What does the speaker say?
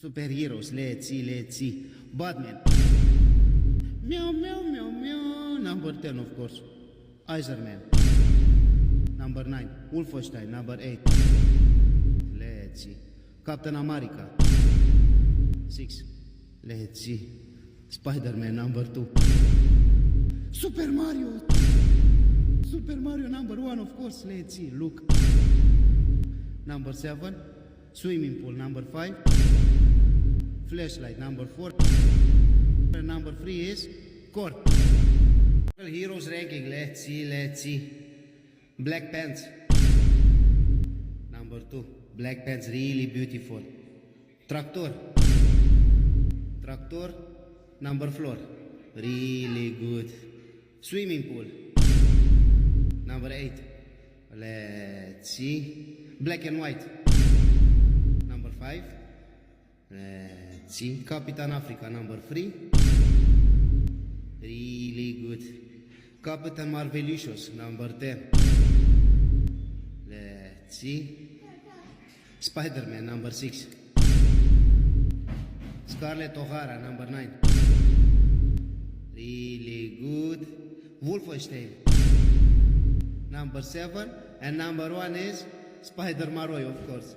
Superheroes, let's see. Batman. Meow, meow, meow, meow. Number 10, of course. Iron Man. Number 9. Wolfenstein. Number 8. Let's see. Captain America. 6. Let's see. Spider-Man. Number 2. Super Mario. Super Mario number 1, of course. Let's see. Look. Number 7. Swimming pool. Number 5. Flashlight. Number 4. Number 3 is Core. Heroes ranking. Let's see. Black Pants. Number 2. Black Pants, really beautiful. Tractor. Number 4. Really good. Swimming pool. Number 8. Let's see. Black and white. Number 5. Let's see. Captain Africa. Number 3. Really good. Captain Marvelicious. Number 10. Let's see. Spider-Man. Number 6. Scarlett O'Hara. Number 9. Really good. Wolfenstein. Number 7. And number 1 is Spider-Man, of course.